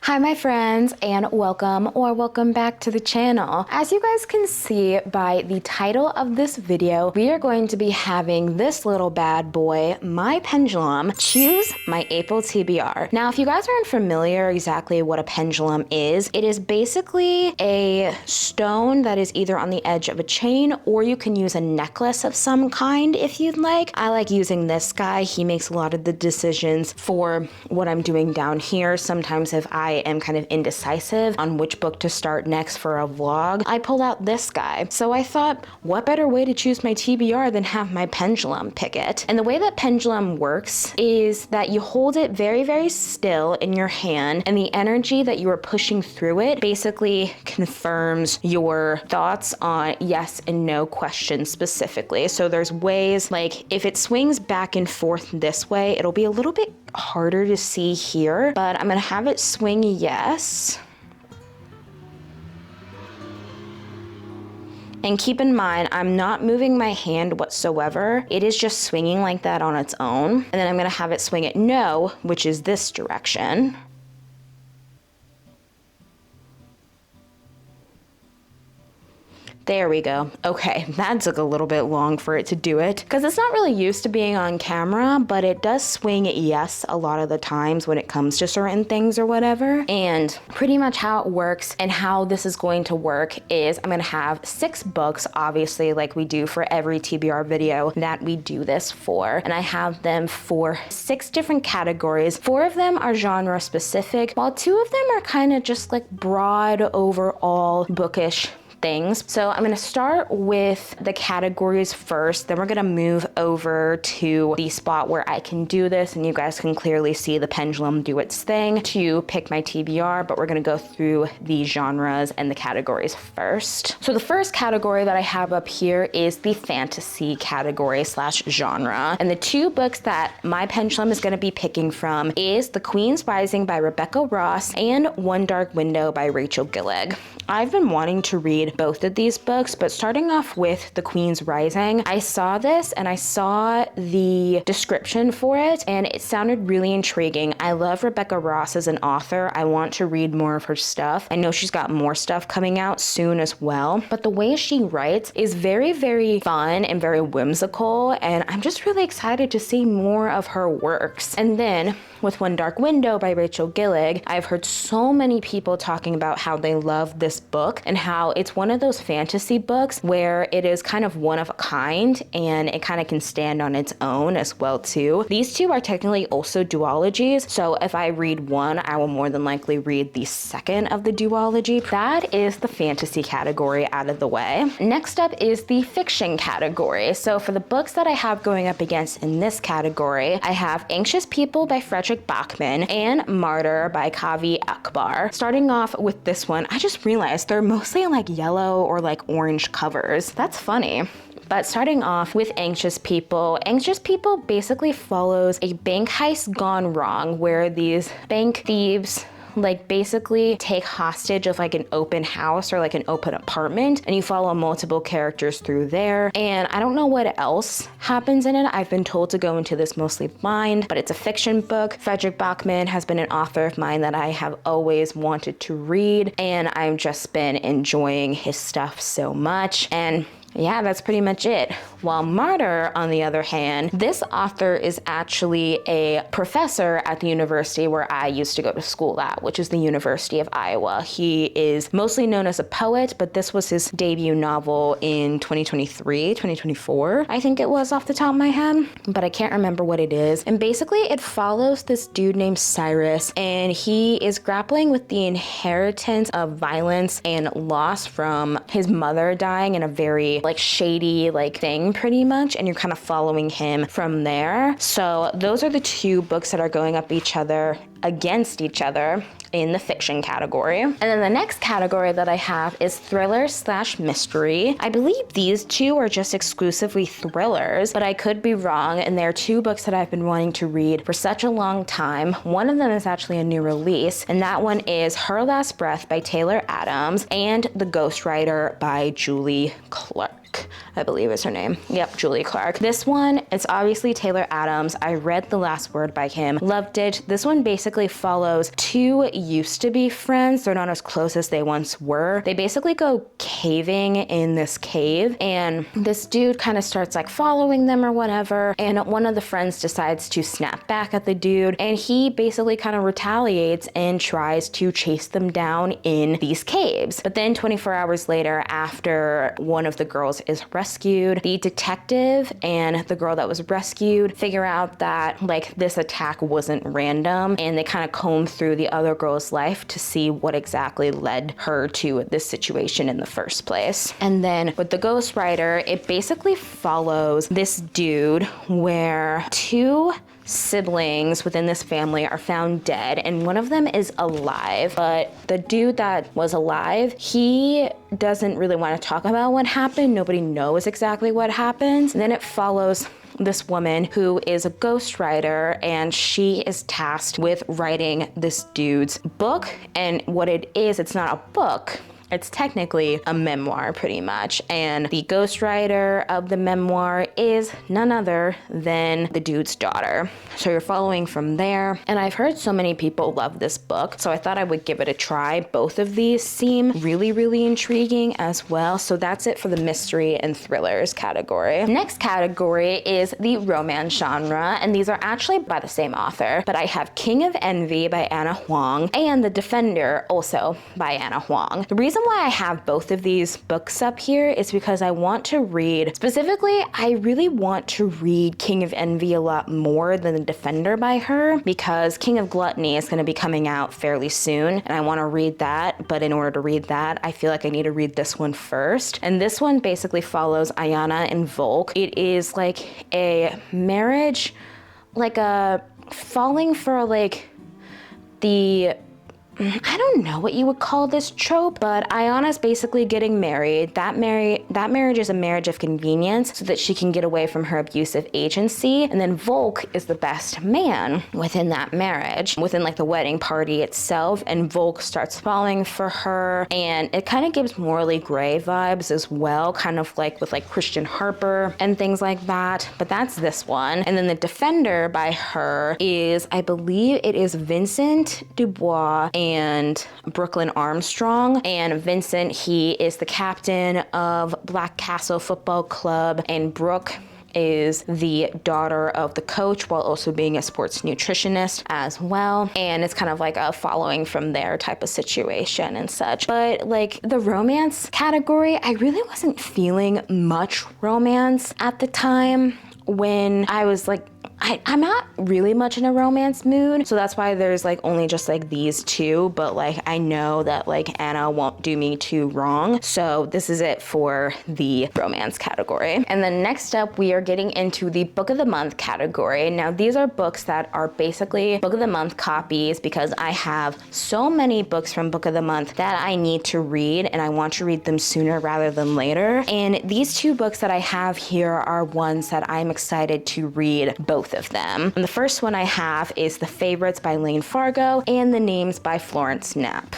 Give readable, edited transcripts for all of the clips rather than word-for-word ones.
Hi my friends, and welcome back to the channel. As you guys can see by the title of this video, we are going to be having this little bad boy, my pendulum, choose my April TBR. Now, if you guys aren't familiar exactly what a pendulum is, it is basically a stone that is either on the edge of a chain, or you can use a necklace of some kind if you'd like. I like using this guy. He makes a lot of the decisions for what I'm doing down here. Sometimes if I am kind of indecisive on which book to start next for a vlog, I pulled out this guy. So I thought, what better way to choose my TBR than have my pendulum pick it? And the way that pendulum works is that you hold it very, very still in your hand, and the energy that you are pushing through it basically confirms your thoughts on yes and no questions specifically. So there's ways, like if it swings back and forth this way, it'll be a little bit harder to see here, but I'm gonna have it swing yes. And keep in mind, I'm not moving my hand whatsoever. It is just swinging like that on its own. And then I'm gonna have it swing it no, which is this direction. There we go. Okay, that took a little bit long for it to do it because it's not really used to being on camera, but it does swing yes a lot of the times when it comes to certain things or whatever. And pretty much how it works and how this is going to work is I'm gonna have 6 books, obviously, like we do for every TBR video that we do this for. And I have them for 6 different categories. 4 of them are genre specific, while 2 of them are kind of just like broad overall bookish things. So I'm gonna start with the categories first, then we're gonna move over to the spot where I can do this and you guys can clearly see the pendulum do its thing to pick my TBR, but we're gonna go through the genres and the categories first. So the first category that I have up here is the fantasy category slash genre. And the 2 books that my pendulum is gonna be picking from is The Queen's Rising by Rebecca Ross and One Dark Window by Rachel Gillig. I've been wanting to read both of these books, but starting off with The Queen's Rising, I saw this and I saw the description for it and it sounded really intriguing. I love Rebecca Ross as an author. I want to read more of her stuff. I know she's got more stuff coming out soon as well, but the way she writes is very, very fun and very whimsical, and I'm just really excited to see more of her works. And then with One Dark Window by Rachel Gillig, I've heard so many people talking about how they love this book and how it's one of those fantasy books where it is kind of one of a kind and it kind of can stand on its own as well too. These 2 are technically also duologies, so if I read one, I will more than likely read the second of the duology. That is the fantasy category out of the way. Next up is the fiction category. So for the books that I have going up against in this category, I have Anxious People by Frederick Bachman and Martyr by Kavi Akbar. Starting off with this one, I just realized they're mostly like yellow or like orange covers. That's funny. But starting off with Anxious People basically follows a bank heist gone wrong where these bank thieves like basically take hostage of like an open house or like an open apartment, and you follow multiple characters through there. And I don't know what else happens in it. I've been told to go into this mostly blind, but it's a fiction book. Frederick Bachman has been an author of mine that I have always wanted to read, and I've just been enjoying his stuff so much. And yeah, that's pretty much it. While Martyr, on the other hand, this author is actually a professor at the university where I used to go to school at, which is the University of Iowa. He is mostly known as a poet, but this was his debut novel in 2023, 2024, I think it was off the top of my head, but I can't remember what it is. And basically it follows this dude named Cyrus, and he is grappling with the inheritance of violence and loss from his mother dying in a very like shady like thing pretty much, and you're kind of following him from there. So those are the 2 books that are going up against each other in the fiction category. And then the next category that I have is thriller slash mystery. I believe these 2 are just exclusively thrillers, but I could be wrong, and they're 2 books that I've been wanting to read for such a long time. One of them is actually a new release, and that one is Her Last Breath by Taylor Adams and The Ghostwriter by Julie Clark. I believe is her name. Yep, Julie Clark. This one It's obviously Taylor Adams. I read The Last Word by him, loved it. This one basically follows two used to be friends. They're not as close as they once were. They basically go caving in this cave, and this dude kind of starts like following them or whatever, and one of the friends decides to snap back at the dude, and he basically kind of retaliates and tries to chase them down in these caves. But then 24 hours later, after one of the girls is rescued, the detective and the girl that was rescued figure out that like this attack wasn't random, and they kind of comb through the other girl's life to see what exactly led her to this situation in the first place. And then with the ghostwriter, it basically follows this dude where two siblings within this family are found dead, and one of them is alive, but the dude that was alive, he doesn't really want to talk about what happened. Nobody knows exactly what happens. And then it follows this woman who is a ghostwriter, and she is tasked with writing this dude's book. And what it is, it's not a book. It's technically a memoir, pretty much. And the ghostwriter of the memoir is none other than the dude's daughter. So you're following from there. And I've heard so many people love this book, so I thought I would give it a try. Both of these seem really, really intriguing as well. So that's it for the mystery and thrillers category. Next category is the romance genre, and these are actually by the same author, but I have King of Envy by Anna Huang and The Defender, also by Anna Huang. The reason why I have both of these books up here is because I want to read, specifically, I really want to read King of Envy a lot more than The Defender by her, because King of Gluttony is going to be coming out fairly soon, and I want to read that, but in order to read that, I feel like I need to read this one first. And this one basically follows Ayana and Volk. It is like a marriage, like a falling for like the, I don't know what you would call this trope, but Ayana's basically getting married. That marriage is a marriage of convenience so that she can get away from her abusive agency. And then Volk is the best man within that marriage, within like the wedding party itself. And Volk starts falling for her, and it kind of gives morally gray vibes as well, kind of like with like Christian Harper and things like that. But that's this one. And then The Defender by her is, I believe it is Vincent Dubois and Brooklyn Armstrong. And Vincent, he is the captain of Black Castle Football Club, and Brooke is the daughter of the coach while also being a sports nutritionist as well. And it's kind of like a following from there type of situation and such. But like the romance category, I really wasn't feeling much romance at the time when I was like, I'm not really much in a romance mood, so that's why there's like only just like these two, but like I know that like Anna won't do me too wrong, so this is it for the romance category. And then next up, we are getting into the book of the month category. Now these are books that are basically book of the month copies, because I have so many books from book of the month that I need to read, and I want to read them sooner rather than later. And these two books that I have here are ones that I'm excited to read both of them. And the first one I have is The Favorites by Lane Fargo and The Names by Florence Knapp.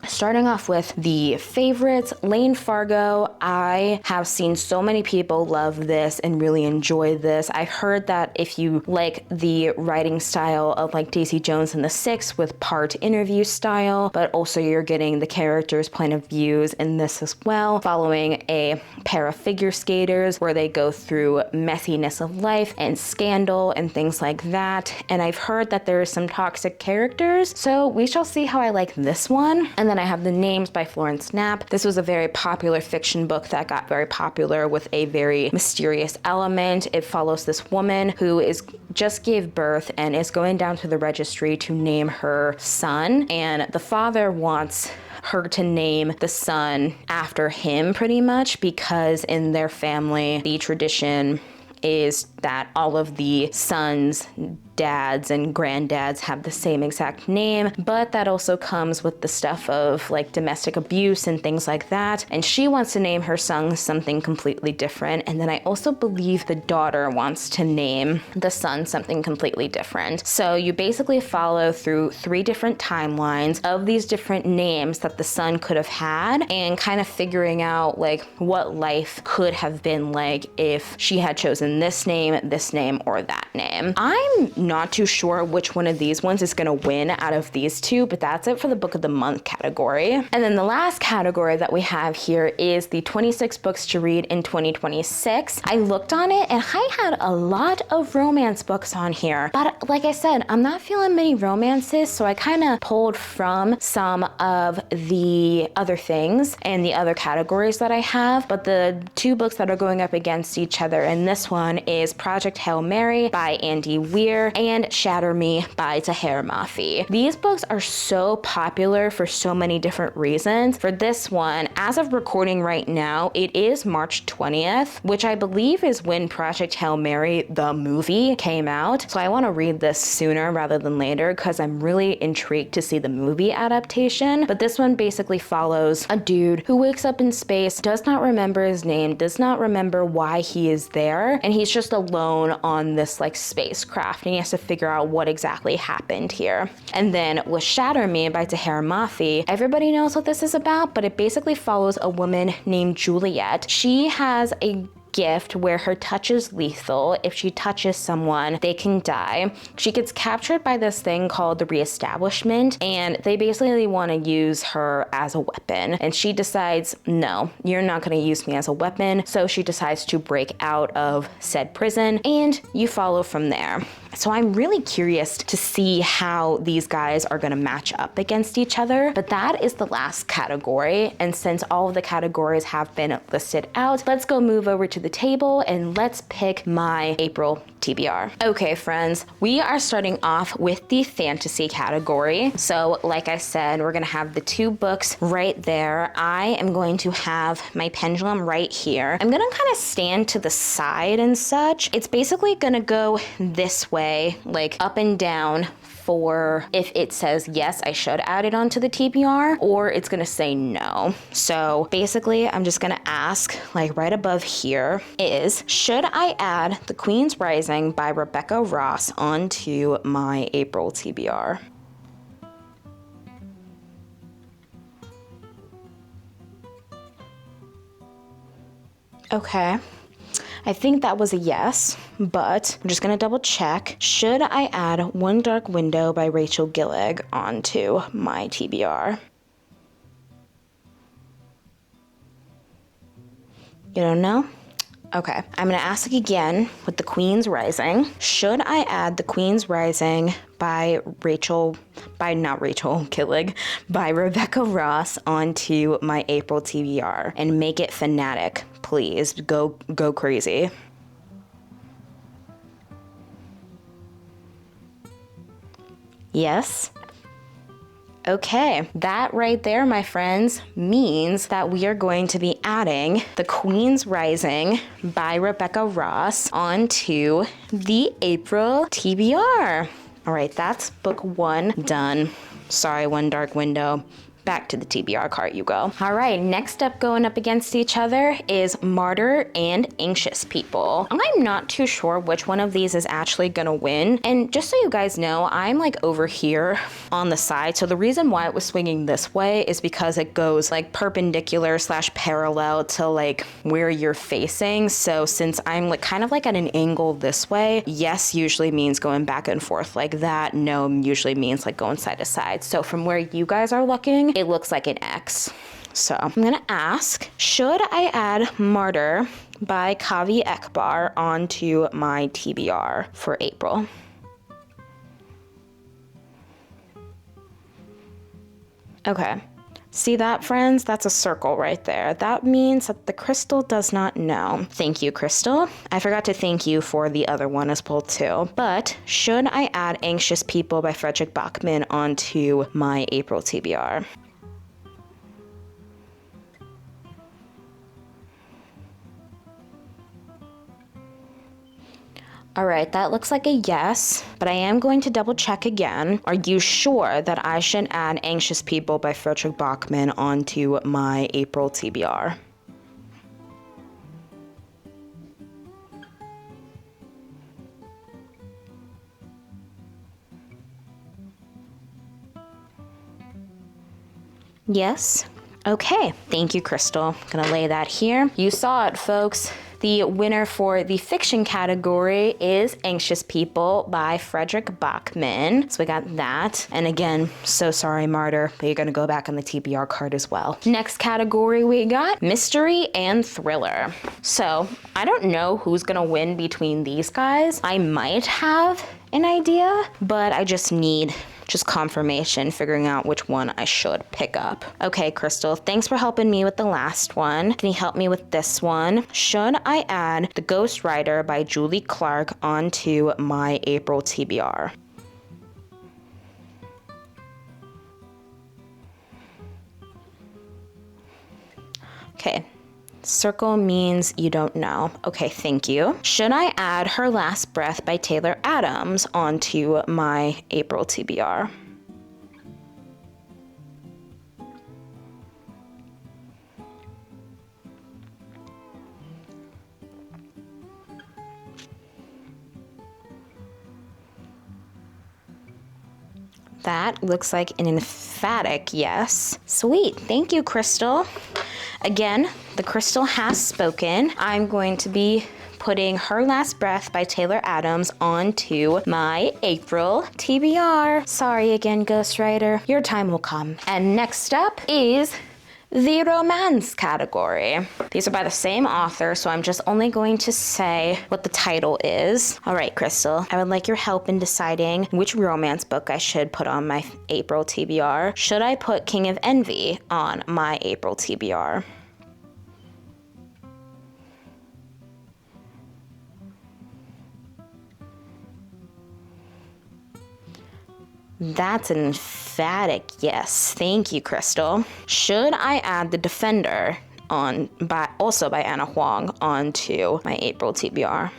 Starting off with The Favorites, Lane Fargo, I have seen so many people love this and really enjoy this. I've heard that if you like the writing style of like Daisy Jones and the Six with part interview style, but also you're getting the characters' point of views in this as well, following a pair of figure skaters where they go through messiness of life and scandal and things like that. And I've heard that there are some toxic characters, so we shall see how I like this one. And then I have The Names by Florence Knapp. This was a very popular fiction book that got very popular with a very mysterious element. It follows this woman who just gave birth and is going down to the registry to name her son, and the father wants her to name the son after him pretty much, because in their family the tradition is that all of the sons, dads and granddads have the same exact name, but that also comes with the stuff of like domestic abuse and things like that. And she wants to name her son something completely different. And then I also believe the daughter wants to name the son something completely different. So you basically follow through 3 different timelines of these different names that the son could have had, and kind of figuring out like what life could have been like if she had chosen in this name, or that name. I'm not too sure which one of these ones is gonna win out of these two, but that's it for the book of the month category. And then the last category that we have here is the 26 books to read in 2026. I looked on it and I had a lot of romance books on here, but like I said, I'm not feeling many romances, so I kind of pulled from some of the other things and the other categories that I have, but the two books that are going up against each other in this one is Project Hail Mary by Andy Weir and Shatter Me by Taher Mafi. These books are so popular for so many different reasons. For this one, as of recording right now, it is March 20th, which I believe is when Project Hail Mary, the movie, came out. So I want to read this sooner rather than later because I'm really intrigued to see the movie adaptation. But this one basically follows a dude who wakes up in space, does not remember his name, does not remember why he is there, and he's just alone on this like spacecraft, and he has to figure out what exactly happened here. And then with Shatter Me by Taher Mafi, everybody knows what this is about, but it basically follows a woman named Juliet. She has a gift where her touch is lethal. If she touches someone, they can die. She gets captured by this thing called the Reestablishment, and they basically want to use her as a weapon. And she decides, no, you're not going to use me as a weapon. So she decides to break out of said prison, and you follow from there. So I'm really curious to see how these guys are going to match up against each other. But that is the last category. And since all of the categories have been listed out, let's go move over to the table and let's pick my April TBR. Okay, friends, we are starting off with the fantasy category. So like I said, we're going to have the two books right there. I am going to have my pendulum right here. I'm going to kind of stand to the side and such. It's basically going to go this way, like up and down, for if it says yes, I should add it onto the TBR, or it's gonna say no. So basically, I'm just gonna ask, like right above here is, should I add The Queen's Rising by Rebecca Ross onto my April TBR? Okay. I think that was a yes, but I'm just gonna double check. Should I add One Dark Window by Rachel Gillig onto my TBR? You don't know? Okay, I'm gonna ask again with The Queen's Rising. Should I add The Queen's Rising by not Rachel Gillig, by Rebecca Ross onto my April TBR and make it fanatic? Please, go crazy. Yes? Okay, that right there, my friends, means that we are going to be adding The Queen's Rising by Rebecca Ross onto the April TBR. All right, that's book one done. Sorry, One Dark Window. Back to the TBR cart you go. All right, next up going up against each other is Martyr and Anxious People. I'm not too sure which one of these is actually gonna win. And just so you guys know, I'm like over here on the side. So the reason why it was swinging this way is because it goes like perpendicular / parallel to like where you're facing. So since I'm like kind of like at an angle this way, yes usually means going back and forth like that. No usually means like going side to side. So from where you guys are looking, it looks like an X. So I'm gonna ask, should I add Martyr by Kavi Ekbar onto my TBR for April? Okay. See that, friends? That's a circle right there. That means that the crystal does not know. Thank you, Crystal. I forgot to thank you for the other one as well, too. But should I add Anxious People by Frederick Bachman onto my April TBR? All right, that looks like a yes, but I am going to double check again. Are you sure that I should add Anxious People by Frederick Bachman onto my April TBR? Yes? Okay, thank you, Crystal. Gonna lay that here. You saw it, folks. the winner for the fiction category is Anxious People by Frederick Bachman. So we got that. And again, so sorry, Martyr, but you're gonna go back on the TBR card as well. Next category we got mystery and thriller. So I don't know who's gonna win between these guys. I might have an idea, but I just need confirmation, figuring out which one I should pick up. Okay, Crystal, thanks for helping me with the last one. Can you help me with this one? Should I add The Ghost Rider by Julie Clark onto my April TBR? Okay. Circle means you don't know. Okay, thank you. Should I add Her Last Breath by Taylor Adams onto my April TBR? That looks like an emphatic yes. Sweet, thank you, Crystal. Again, the crystal has spoken. I'm going to be putting Her Last Breath by Taylor Adams onto my April TBR. Sorry again, Ghostwriter. Your time will come. And next up is the romance category. These are by the same author, so I'm just only going to say what the title is. All right, Crystal, I would like your help in deciding which romance book I should put on my April TBR. Should I put King of Envy on my April TBR? That's an emphatic yes. Thank you, Crystal. Should I add The Defender also by Anna Huang onto my April TBR?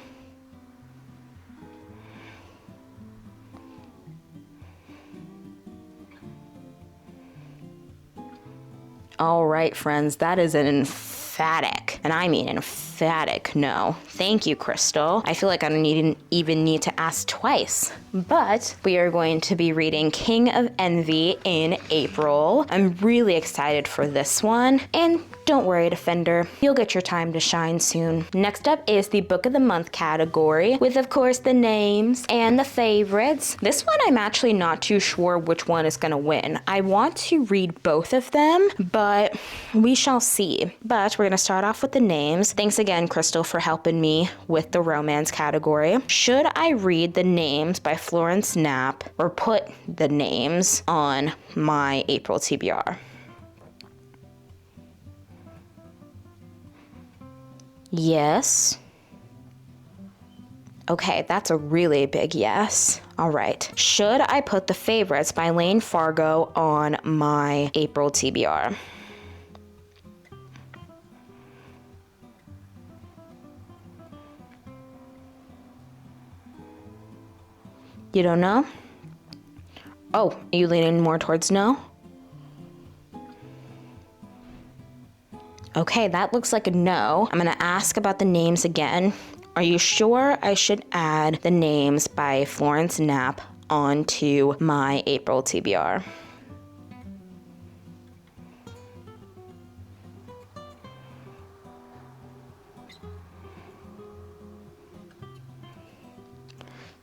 All right, friends, that is an emphatic, and I mean an emphatic no. Thank you, Crystal. I feel like I don't even need to ask twice. But we are going to be reading King of Envy in April. I'm really excited for this one. And don't worry, Defender, you'll get your time to shine soon. Next up is the Book of the Month category, with of course the names and the favorites. This one I'm actually not too sure which one is gonna win. I want to read both of them, but we shall see. But we're gonna start off with the names. Thanks again, Crystal, for helping me with the romance category. Should I read the names by Florence Knapp or put the names on my April TBR? Yes. Okay, that's a really big yes. All right. Should I put The Favorites by Lane Fargo on my April TBR? You don't know? Oh, are you leaning more towards no? Okay, that looks like a no. I'm gonna ask about the names again. Are you sure I should add the names by Florence Knapp onto my April TBR?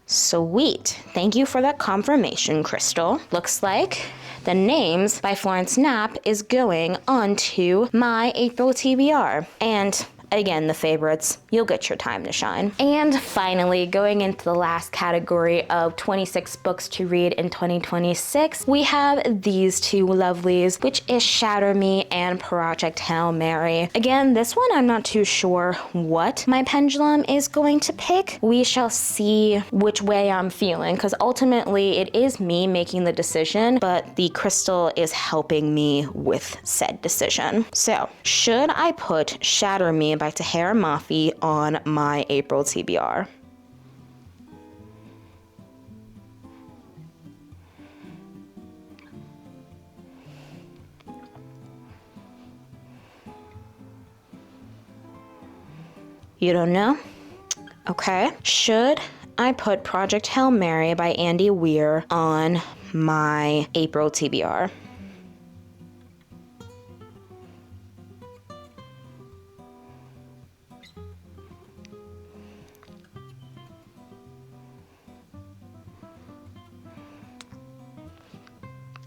Sweet. Thank you for that confirmation, Crystal. Looks like the names by Florence Knapp is going onto my April TBR. And again, The Favorites, you'll get your time to shine. And finally, going into the last category of 26 books to read in 2026, we have these two lovelies, which is Shatter Me and Project Hail Mary. Again, this one I'm not too sure what my pendulum is going to pick. We shall see which way I'm feeling, because ultimately it is me making the decision, but the crystal is helping me with said decision. So, should I put Shatter Me by Tahira Mafi on my April TBR? You don't know? Okay. Should I put Project Hail Mary by Andy Weir on my April TBR?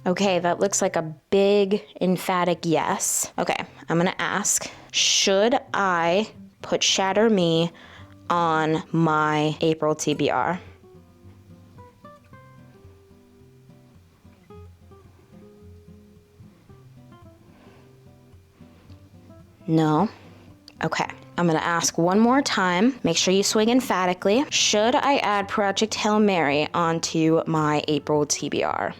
Okay, that looks like a big emphatic yes. Okay, I'm gonna ask, should I put Shatter Me on my April TBR? No? Okay. I'm gonna ask one more time. Make sure you swing emphatically. Should I add Project Hail Mary onto my April TBR?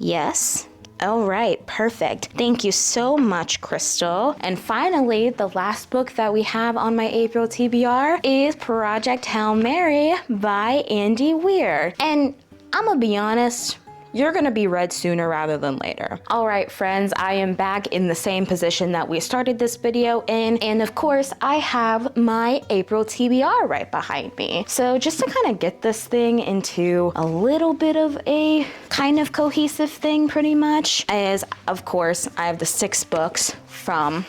Yes. All right, perfect. Thank you so much, Crystal. And finally, the last book that we have on my April TBR is Project Hail Mary by Andy Weir. And I'm gonna be honest, you're gonna be read sooner rather than later. All right, friends, I am back in the same position that we started this video in. And of course, I have my April TBR right behind me. So just to kind of get this thing into a little bit of a kind of cohesive thing pretty much, is of course, I have the 6 books from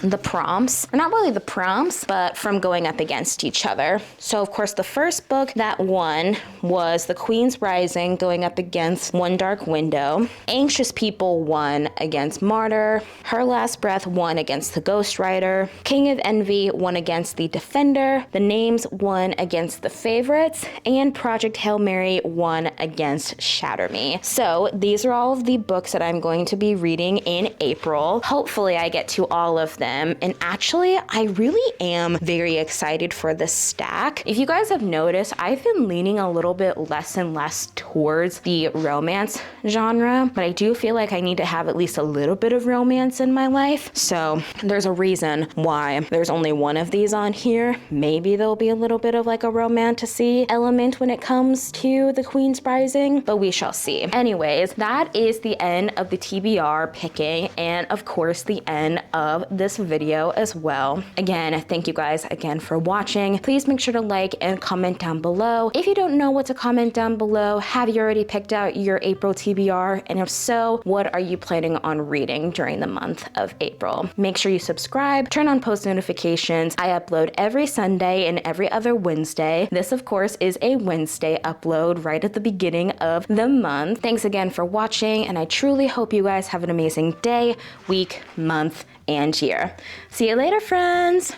the prompts, or not really the prompts, but from going up against each other. So of course the first book that won was The Queen's Rising going up against One Dark Window. Anxious People won against Martyr. Her Last Breath won against The Ghostwriter. King of Envy won against The Defender. The Names won against The Favorites, and Project Hail Mary won against Shatter Me. So these are all of the books that I'm going to be reading in April. Hopefully I get to all of them. And actually, I really am very excited for this stack. If you guys have noticed, I've been leaning a little bit less and less towards the romance genre, but I do feel like I need to have at least a little bit of romance in my life. So there's a reason why there's only one of these on here. Maybe there'll be a little bit of like a romantasy element when it comes to The Queen's Rising, but we shall see. Anyways, that is the end of the TBR picking, and of course the end of this video as well. Again, thank you guys again for watching. Please make sure to like and comment down below. If you don't know what to comment down below, have you already picked out your April TBR? And if so, what are you planning on reading during the month of April? Make sure you subscribe, turn on post notifications. I upload every Sunday and every other Wednesday. This of course is a Wednesday upload right at the beginning of the month. Thanks again for watching, and I truly hope you guys have an amazing day, week, month, and year. See you later, friends.